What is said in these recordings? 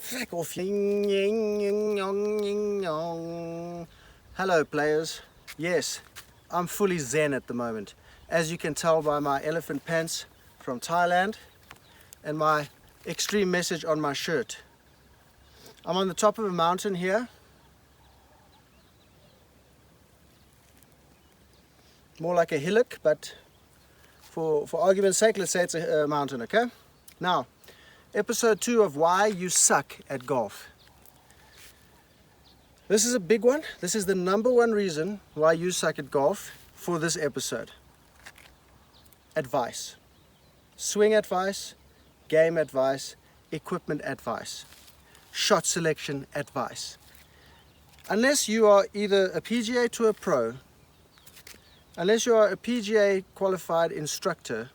Fuck off. Hello players. Yes, I'm fully zen at the moment. As you can tell by my elephant pants from Thailand and my extreme message on my shirt. I'm on the top of a mountain here. More like a hillock, but for argument's sake, let's say it's a mountain, okay? Now, episode 2 of why you suck at golf. This is a big one. This is the number one reason why you suck at golf for this episode. Advice. Swing advice, game advice, equipment advice, shot selection advice. Unless you are either a PGA Tour pro, unless you are a PGA qualified instructor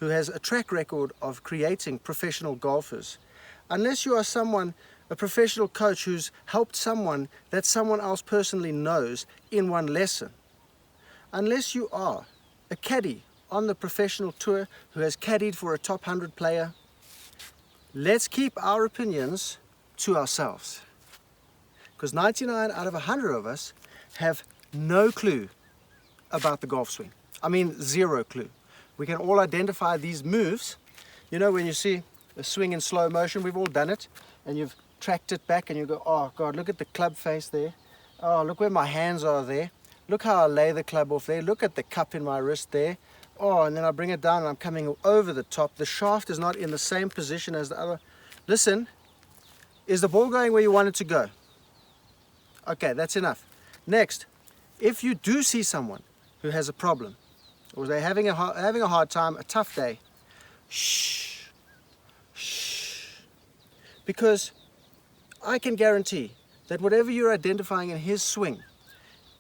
who has a track record of creating professional golfers, unless you are a professional coach who's helped someone that someone else personally knows in one lesson, unless you are a caddy on the professional tour who has caddied for a top 100 player, let's keep our opinions to ourselves. Because 99 out of 100 of us have no clue about the golf swing. I mean, zero clue. We can all identify these moves. You know, when you see a swing in slow motion, we've all done it, and you've tracked it back and you go, oh God, look at the club face there. Oh, look where my hands are there. Look how I lay the club off there. Look at the cup in my wrist there. Oh, and then I bring it down and I'm coming over the top. The shaft is not in the same position as the other. Listen, is the ball going where you want it to go? Okay, that's enough. Next, if you do see someone who has a problem, or they're having a hard time, a tough day, shh. Because I can guarantee that whatever you're identifying in his swing,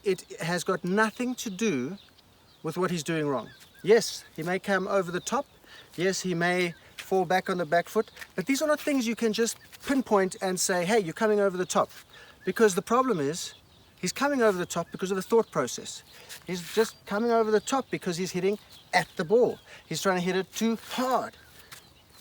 it has got nothing to do with what he's doing wrong. Yes, he may come over the top. Yes, he may fall back on the back foot. But these are not things you can just pinpoint and say, hey, you're coming over the top. Because the problem is, he's coming over the top because of the thought process. He's just coming over the top because he's hitting at the ball. He's trying to hit it too hard.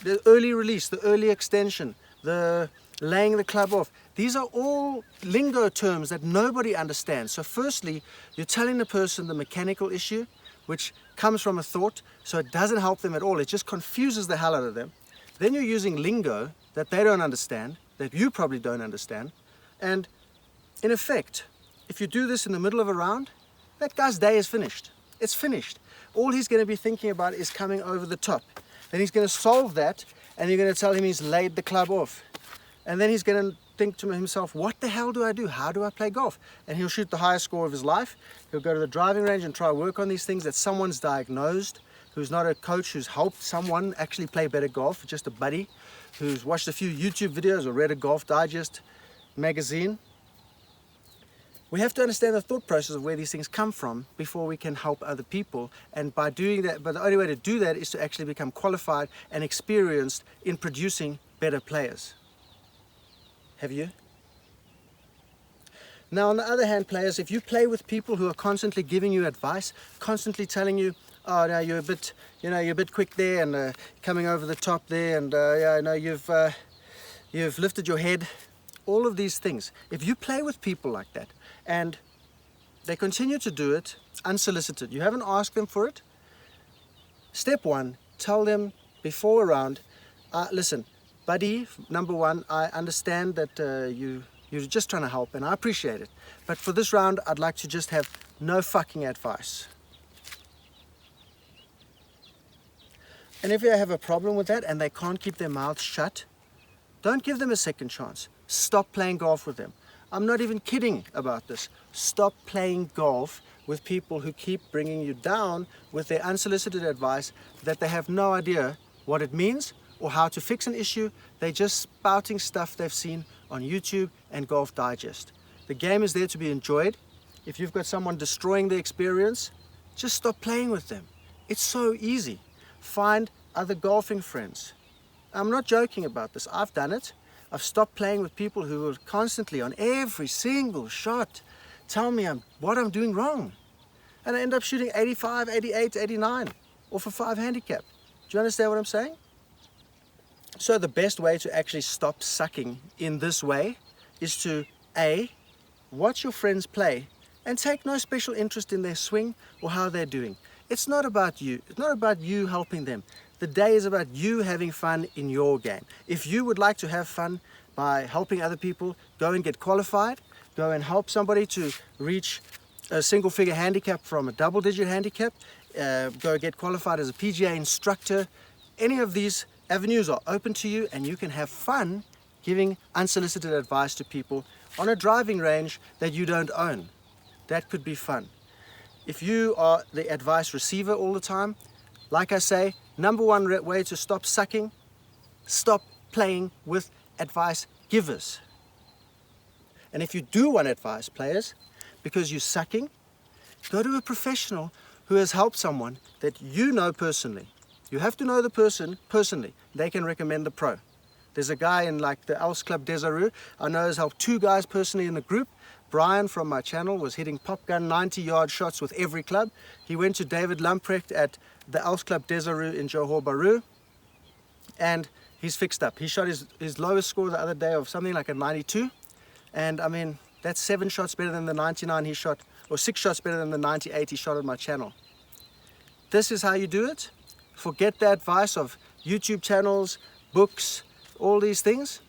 The early release, the early extension, the laying the club off. These are all lingo terms that nobody understands. So firstly, you're telling the person the mechanical issue, which comes from a thought, so it doesn't help them at all. It just confuses the hell out of them. Then you're using lingo that they don't understand, that you probably don't understand. And in effect, if you do this in the middle of a round, that guy's day is finished. It's finished. All he's going to be thinking about is coming over the top. Then he's going to solve that, and you're going to tell him he's laid the club off. And then he's going to think to himself, what the hell do I do? How do I play golf? And he'll shoot the highest score of his life. He'll go to the driving range and try to work on these things that someone's diagnosed, who's not a coach, who's helped someone actually play better golf, just a buddy, who's watched a few YouTube videos or read a Golf Digest magazine. We have to understand the thought process of where these things come from before we can help other people. And by doing that, but the only way to do that is to actually become qualified and experienced in producing better players. Have you? Now, on the other hand, players, if you play with people who are constantly giving you advice, constantly telling you, oh, no, you're a bit quick there, and coming over the top there, and yeah, no, you've lifted your head. All of these things. If you play with people like that, and they continue to do it unsolicited, you haven't asked them for it. Step 1, tell them before a round, listen, buddy, number 1, I understand that you're just trying to help, and I appreciate it. But for this round, I'd like to just have no fucking advice. And if you have a problem with that and they can't keep their mouths shut, don't give them a second chance. Stop playing golf with them. I'm not even kidding about this. Stop playing golf with people who keep bringing you down with their unsolicited advice that they have no idea what it means or how to fix an issue. They're just spouting stuff they've seen on YouTube and Golf Digest. The game is there to be enjoyed. If you've got someone destroying the experience, just stop playing with them. It's so easy. Find other golfing friends. I'm not joking about this. I've done it. I've stopped playing with people who will constantly, on every single shot, tell me what I'm doing wrong. And I end up shooting 85, 88, 89 off a 5 handicap. Do you understand what I'm saying? So the best way to actually stop sucking in this way is to A, watch your friends play and take no special interest in their swing or how they're doing. It's not about you. It's not about you helping them. The day is about you having fun in your game. If you would like to have fun by helping other people, go and get qualified, go and help somebody to reach a single figure handicap from a double digit handicap, go get qualified as a PGA instructor. Any of these avenues are open to you, and you can have fun giving unsolicited advice to people on a driving range that you don't own. That could be fun. If you are the advice receiver all the time, like I say, number one way to stop sucking, stop playing with advice givers. And if you do want advice, players, because you're sucking, go to a professional who has helped someone that you know personally. You have to know the person personally. They can recommend the pro. There's a guy in like the Elks Club des Areux. I know has helped 2 guys personally in the group. Brian from my channel was hitting pop gun 90-yard shots with every club. He went to David Lamprecht at the Elks Club des Areux in Johor Bahru, and he's fixed up. He shot his lowest score the other day of something like a 92, and I mean, that's 7 shots better than the 99 he shot, or 6 shots better than the 98 he shot on my channel. This is how you do it. Forget the advice of YouTube channels, books, all these things.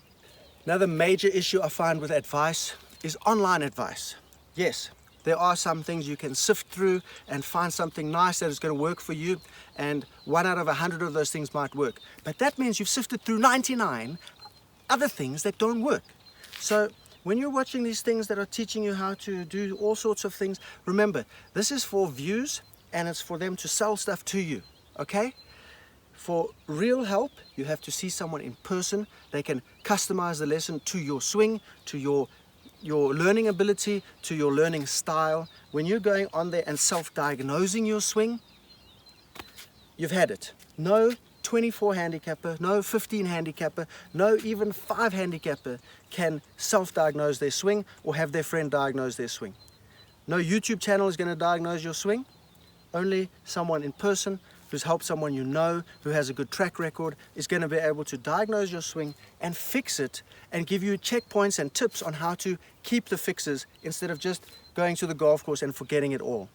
Another major issue I find with advice is online advice. Yes, there are some things you can sift through and find something nice that is going to work for you, and 1 out of 100 of those things might work. But that means you've sifted through 99 other things that don't work. So when you're watching these things that are teaching you how to do all sorts of things, remember, this is for views and it's for them to sell stuff to you, okay? For real help, you have to see someone in person. They can customize the lesson to your swing, to your learning ability, to your learning style. When you're going on there and self-diagnosing your swing, you've had it. No 24 handicapper, no 15 handicapper, no even 5 handicapper can self-diagnose their swing or have their friend diagnose their swing. No YouTube channel is going to diagnose your swing. Only someone in person who's helped someone you know, who has a good track record, is going to be able to diagnose your swing and fix it and give you checkpoints and tips on how to keep the fixes instead of just going to the golf course and forgetting it all.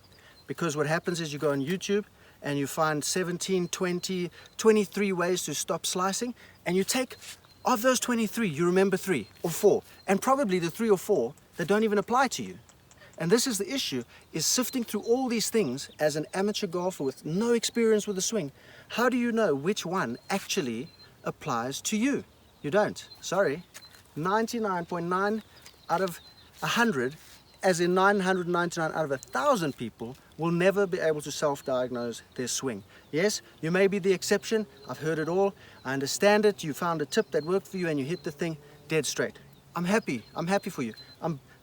Because what happens is you go on YouTube and you find 17, 20, 23 ways to stop slicing, and you take, of those 23, you remember 3 or 4, and probably the 3 or 4 that don't even apply to you. And this is the issue, is sifting through all these things as an amateur golfer with no experience with the swing. How do you know which one actually applies to you? You don't. Sorry. 99.9 out of 100, as in 999 out of 1,000 people, will never be able to self-diagnose their swing. Yes, you may be the exception. I've heard it all. I understand it. You found a tip that worked for you and you hit the thing dead straight. I'm happy. I'm happy for you.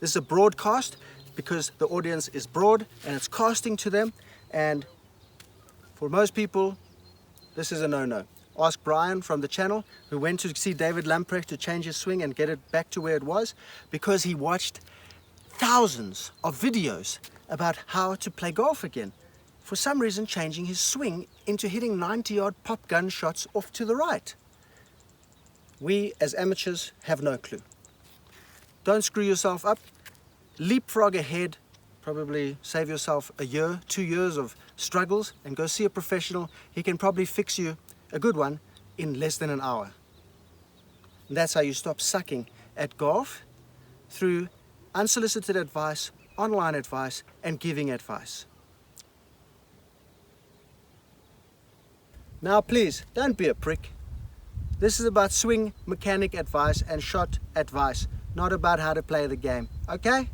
This is a broadcast, because the audience is broad and it's casting to them, and for most people this is a no-no. Ask Brian from the channel, who went to see David Lamprecht to change his swing and get it back to where it was, because he watched thousands of videos about how to play golf again, for some reason changing his swing into hitting 90-yard pop gun shots off to the right. We as amateurs have no clue. Don't screw yourself up. Leapfrog ahead, probably save yourself a year, 2 years of struggles, and go see a professional. He can probably fix you, a good one, in less than an hour. And that's how you stop sucking at golf, through unsolicited advice, online advice, and giving advice. Now please, don't be a prick. This is about swing mechanic advice and shot advice, not about how to play the game, okay?